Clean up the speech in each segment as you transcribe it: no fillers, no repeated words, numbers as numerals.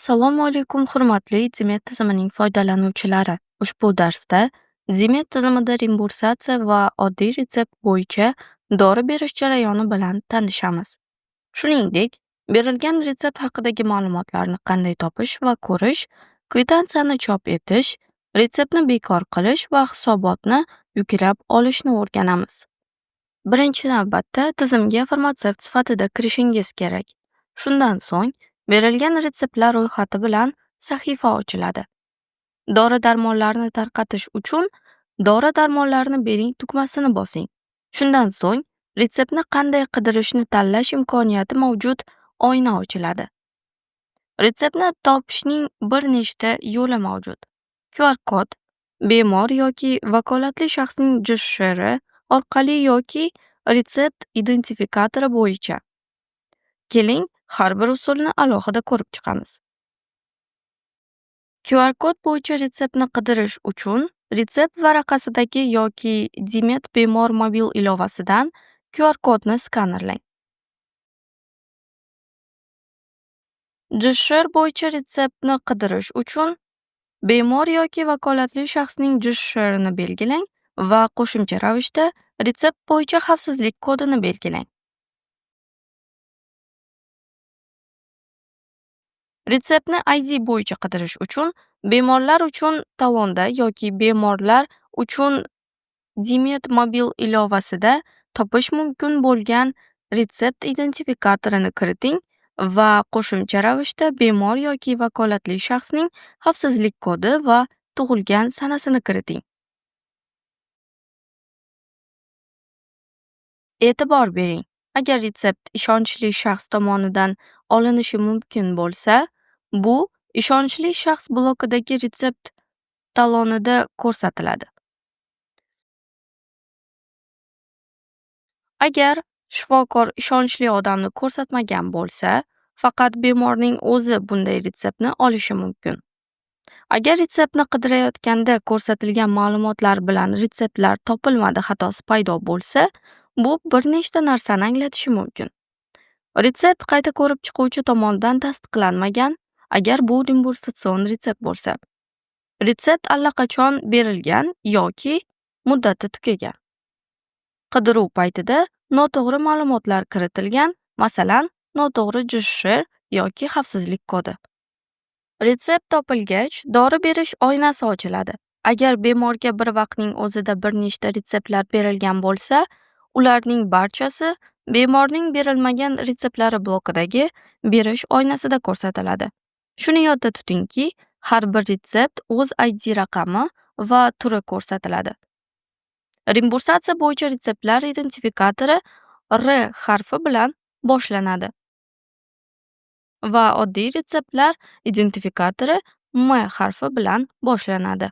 Assalomu alaykum, hurmatli Dimet tizimining foydalanuvchilari. Ushbu darsda Dimet tizimida reimbursatsiya va oddiy retsept bo'yicha dori berish jarayoni bilan tanishamiz. Shuningdek, berilgan retsept haqidagi ma'lumotlarni qanday topish va ko'rish, kvitantsiyani chop etish, retseptni bekor qilish va hisobotni yuklab olishni o'rganamiz. Birinchi navbatda tizimga farmatsevt sifatida kirishingiz kerak. Shundan so'ng berilgan retseptlar ro'yxati bilan sahifa ochiladi. Dori-darmonlarni tarqatish uchun dori-darmonlarni bering tugmasini bosing. Shundan so'ng retseptni qanday qidirishni tanlash imkoniyati mavjud oyna ochiladi. Retseptni topishning bir nechta yo'li mavjud. QR kod, bemor yoki vakolatli shaxsning JSHR orqali yoki retsept identifikatori bo'yicha. Keling, har bir usulni alohida ko'rib chiqamiz. QR kod bo'yicha retseptni qidirish uchun retsept varaqasidagi yoki Dimet bemor mobil ilovasidan QR kodni skanerlang. JSHR bo'yicha retseptni qidirish uchun bemor yoki vakolatli shaxsning JSHRini belgilang va qo'shimcha ravishda retsept bo'yicha xavfsizlik kodini belgilang. Retseptni ID bo'yicha qidirish uchun bemorlar uchun talonda yoki bemorlar uchun Dimet mobil ilovasida topish mumkin bo'lgan retsept identifikatorini kiriting va qo'shimcha ravishda bemor yoki vakolatli shaxsning xavfsizlik kodi va tug'ilgan sanasini kiriting. E'tibor bering, agar retsept ishonchli shaxs tomonidan olinishi mumkin bo'lsa, bu ishonchli shaxs blokidagi retsept talonida ko'rsatiladi. Agar shifokor ishonchli odamni ko'rsatmagan bo'lsa, faqat bemorning o'zi bunday retseptni olishi mumkin. Agar retseptni qidirayotganda ko'rsatilgan ma'lumotlar bilan retseptlar topilmadi xatosi paydo bo'lsa, bu bir nechta narsani anglatishi mumkin. Retsept qayta ko'rib chiquvchi tomonidan tasdiqlanmagan, agar bu reimbursatsion retsept bo'lsa. Retsept allaqachon berilgan yoki muddati tugagan. Qidiruv paytida noto'g'ri ma'lumotlar kiritilgan, masalan, noto'g'ri JSHR yoki xavfsizlik kodi. Retsept topilgach, dori berish oynasi ochiladi. Agar bemorga bir vaqtning o'zida bir nechta retseptlar berilgan bo'lsa, ularning barchasi bemorning berilmagan retseptlari blokidagi berish oynasida ko'rsatiladi. Shuni yodda tutingki, har bir retsept o'z ID raqami va turi ko'rsatiladi. Reimbursatsiya bo'yicha retseptlar identifikatori R harfi bilan boshlanadi va oddiy retseptlar identifikatori M harfi bilan boshlanadi.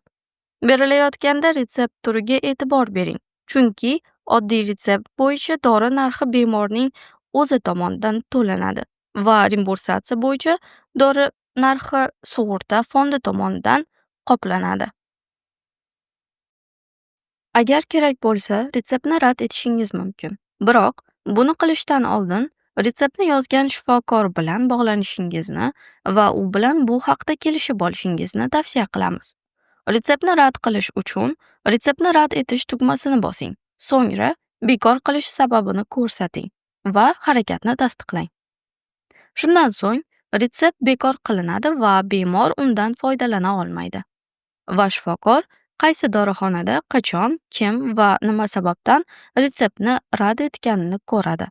Berilayotganda retsept turiga e'tibor bering, chunki oddiy retsept bo'yicha dori narxi bemorning o'zi tomonidan to'lanadi va reimbursatsiya bo'yicha dori narxi sug'urta fondi tomonidan qoplanadi. Agar kerak bo'lsa, retseptni rad etishingiz mumkin. Biroq, buni qilishdan oldin retseptni yozgan shifokor bilan bog'lanishingizni va u bilan bu haqda kelishib olishingizni tavsiya qilamiz. Retseptni rad qilish uchun retseptni rad etish tugmasini bosing. So'ngra bekor qilish sababini ko'rsating va harakatni tasdiqlang. Shundan so'ng retsept bekor qilinadi va bemor undan foydalana olmaydi. Va shifokor qaysi dorixonada, qachon, kim va nima sababdan retseptni rad etganini ko'radi.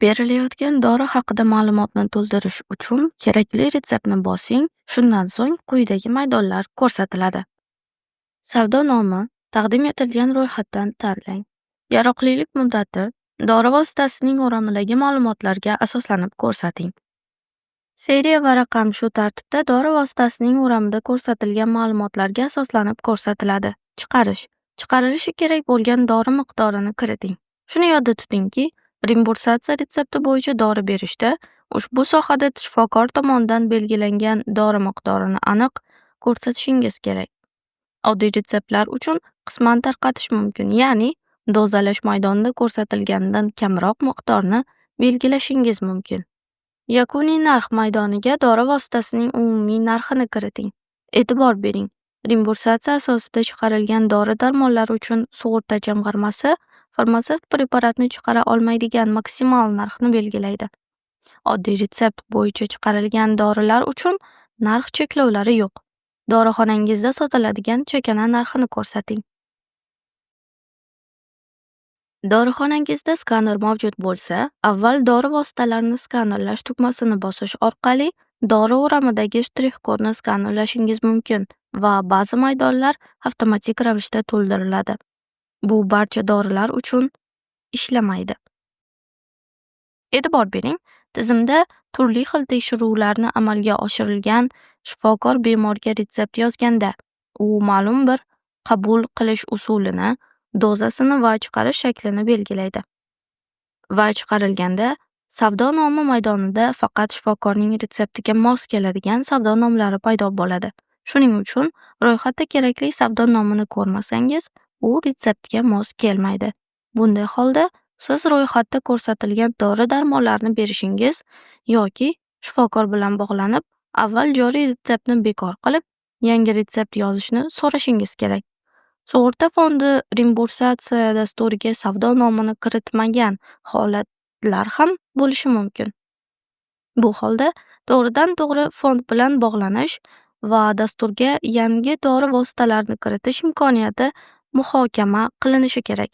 Berilayotgan dori haqida ma'lumotni to'ldirish uchun kerakli retseptni bosing, shundan so'ng quyidagi maydonlar ko'rsatiladi. Savdo nomi taqdim etilgan ro'yxatdan tanlang. Yaroqlilik muddati dori vositasining o'ramidagi ma'lumotlarga asoslanib ko'rsating. Seriya va raqam shu tartibda dori vositasining o'ramida ko'rsatilgan ma'lumotlarga asoslanib ko'rsatiladi. Chiqarish. Chiqarilishi kerak bo'lgan dori miqdorini kiriting. Shuni yodda tutingki, reimbursatsiya retsepti bo'yicha dori berishda ushbu sohada shifokor tomonidan belgilangan dori miqdorini aniq ko'rsatishingiz kerak. Oddiy retseptlar uchun qisman tarqatish mumkin, ya'ni dozalash maydonida ko'rsatilganidan kamroq miqdorni belgilashingiz mumkin. Yakuniy narx maydoniga dori vositasining umumiy narxini kiriting. E'tibor bering, reimbursatsiya asosida chiqarilgan dori-darmonlar uchun sug'urta jamg'armasi farmatsevt preparatni chiqara olmaydigan maksimal narxni belgilaydi. Oddiy retsept bo'yicha chiqarilgan dorilar uchun narx cheklovlari yo'q. Dorixonangizda sotiladigan chakana narxini ko'rsating. Dorixonangizda skaner mavjud bo'lsa, avval dori vositalarini skanerlash tugmasini bosish orqali dori o'ramidagi shtrix-kodni skanerlashingiz mumkin va ba'zi maydonlar avtomatik ravishda to'ldiriladi. Bu barcha dorilar uchun ishlamaydi. E'tibor bering, tizimda turli xil tekshiruvlarni amalga oshirilgan shifokor bemorga retsept yozganda, u ma'lum bir qabul qilish usulini, dozasini va chiqarish shaklini belgilaydi. Va chiqarilganda savdo nomi maydonida faqat shifokorning retseptiga mos keladigan savdo nomlari paydo bo'ladi. Shuning uchun ro'yxatda kerakli savdo nomini ko'rmasangiz, u retseptga mos kelmaydi. Bunday holda siz ro'yxatda ko'rsatilgan dori-darmonlarni berishingiz yoki shifokor bilan bog'lanib, avval joriy retseptni bekor qilib, yangi retsept yozishni so'rashingiz kerak. Sug'urta fondi reimbursatsiya dasturiga savdo nomini kiritmagan holatlar ham bo'lishi mumkin. Bu holda to'g'ridan-to'g'ri fond bilan bog'lanish va dasturga yangi dori vositalarini kiritish imkoniyati muhokama qilinishi kerak.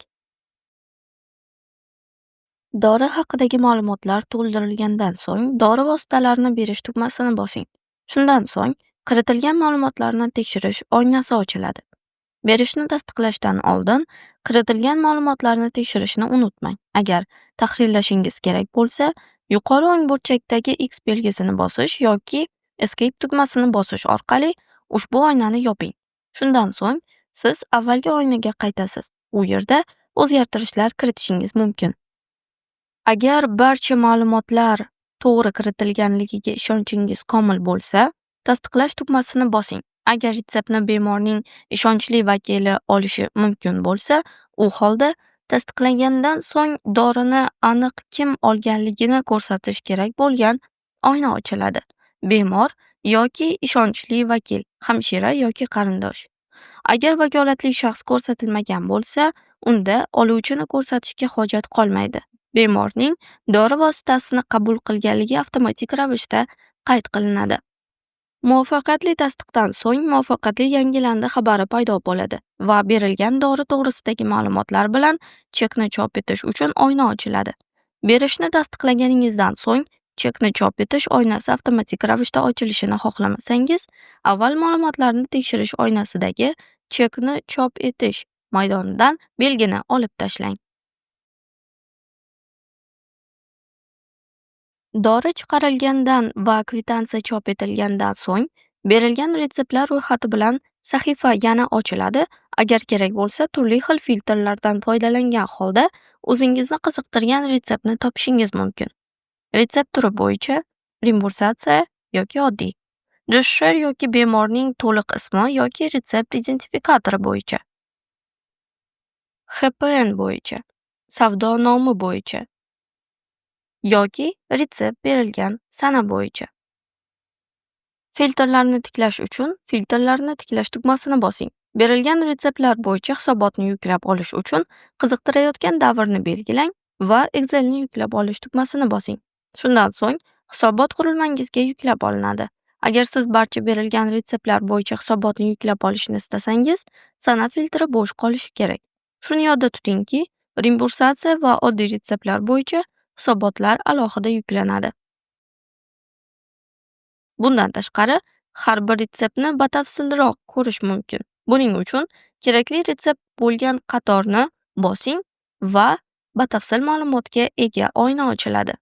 Dori haqidagi ma'lumotlar to'ldirilgandan so'ng dori vositalarini berish tugmasini bosing. Shundan so'ng kiritilgan ma'lumotlarni tekshirish oynasi ochiladi. Berishni tasdiqlashdan oldin kiritilgan ma'lumotlarni tekshirishni unutmang. Agar tahrirlashingiz kerak bo'lsa, yuqori o'ng burchakdagi X belgisini bosish yoki Escape tugmasini bosish orqali ushbu oynani yoping. Shundan so'ng siz avvalgi oynaga qaytasiz. U yerda o'zgartirishlar kiritishingiz mumkin. Agar barcha ma'lumotlar to'g'ri kiritilganligiga ishonchingiz komil bo'lsa, tasdiqlash tugmasini bosing. Agar retseptni bemorning ishonchli vakili olishi mumkin bo'lsa, u holda tasdiqlangandan so'ng dorini aniq kim olganligini ko'rsatish kerak bo'lgan oyna ochiladi. Bemor yoki ishonchli vakil, hamshira yoki qarindosh. Agar vakolatli shaxs ko'rsatilmagan bo'lsa, unda oluvchini ko'rsatishga hojat qolmaydi. Bemorning dori vositasini qabul qilganligi avtomatik ravishda qayd qilinadi. Muvaffaqiyatli tasdiqdan so'ng muvaffaqiyatli yangilandi xabari paydo bo'ladi va berilgan dori to'g'risidagi ma'lumotlar bilan chekni chop etish uchun oyna ochiladi. Berishni tasdiqlaganingizdan so'ng chekni chop etish oynasi avtomatik ravishda ochilishini xohlamasangiz, avval ma'lumotlarni tekshirish oynasidagi chekni chop etish maydonidan belgini olib tashlang. Dori chiqarilgandan va kvitansiya chop etilgandan so'ng berilgan retseptlar ro'yxati bilan sahifa yana ochiladi. Agar kerak bo'lsa, turli xil filtrlardan foydalangan holda o'zingizni qiziqtirgan retseptni topishingiz mumkin. Retsept turi bo'yicha reimbursatsiya yoki oddiy, JSHR yoki bemorning to'liq ismi yoki retsept identifikatori bo'yicha, HPN bo'yicha, savdo nomi bo'yicha yoki retsept berilgan sana bo'yicha. Filtrlarni tiklash uchun filtrlarni tiklash tugmasini bosing. Berilgan retseptlar bo'yicha hisobotni yuklab olish uchun qiziqtirayotgan davrni belgilang va Excelni yuklab olish tugmasini bosing. Shundan so'ng hisobot qurilmangizga yuklab olinadi. Agar siz barcha berilgan retseptlar bo'yicha hisobotni yuklab olishni istasangiz, sana filtri bo'sh qolishi kerak. Shuni yodda tutingki, reimbursatsiya va oddiy retseptlar bo'yicha hisobotlar alohida yuklanadi. Bundan tashqari, har bir retseptni batafsilroq ko'rish mumkin. Buning uchun kerakli retsept bo'lgan qatorni bosing va batafsil ma'lumotga ega oyna ochiladi.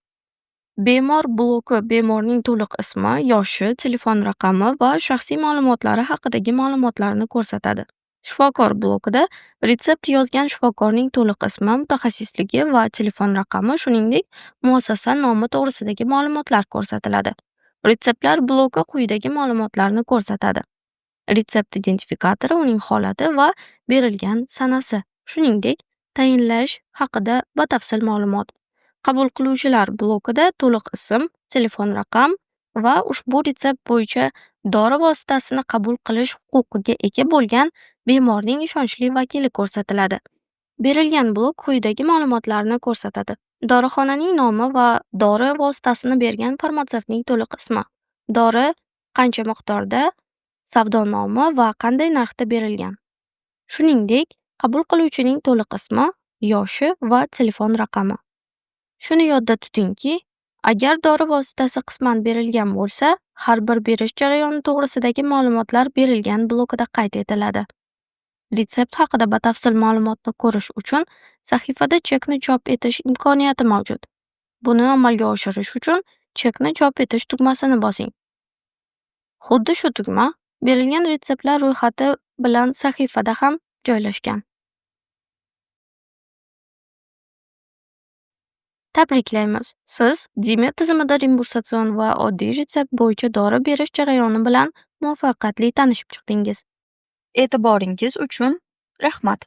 Bemor bloki bemorning to'liq ismi, yoshi, telefon raqami va shaxsiy ma'lumotlari haqidagi ma'lumotlarni ko'rsatadi. Shifokor blokida retsept yozgan shifokorning to'liq ismi, mutaxassisligi va telefon raqami, shuningdek, muassasa nomi to'g'risidagi ma'lumotlar ko'rsatiladi. Retseptlar bloki quyidagi ma'lumotlarni ko'rsatadi. Retsept identifikatori, uning holati va berilgan sanasi. Shuningdek, tayinlash haqida batafsil ma'lumot. Qabul qiluvchilar blokida to'liq ism, telefon raqam va ushbu retsept bo'yicha dori vositasini qabul qilish huquqiga ega bo'lgan bemorning ishonchli vakili ko'rsatiladi. Berilgan blok quyidagi ma'lumotlarni ko'rsatadi. Dorixonaning nomi va dori vositasini bergan farmatsevtning to'liq ismi. Dori qancha miqdorda, savdo nomi va qanday narxda berilgan. Shuningdek, qabul qiluvchining to'liq ismi, yoshi va telefon raqami. Shuni yodda tutingki, agar dori vositasi qisman berilgan bo'lsa, har bir berish jarayoni to'g'risidagi ma'lumotlar berilgan blokida qayd etiladi. Retsept haqida batafsil ma'lumotni ko'rish uchun sahifada chekni chop etish imkoniyati mavjud. Buni amalga oshirish uchun chekni chop etish tugmasini bosing. Xuddi shu tugma berilgan retseptlar ro'yxati bilan sahifada ham joylashgan. Tabriklaymiz! Siz Dimet tizimida reimbursatsion va oddiy retsept bo'yicha dori berish jarayoni bilan muvaffaqiyatli tanishib chiqdingiz. E'tiboringiz uchun rahmat!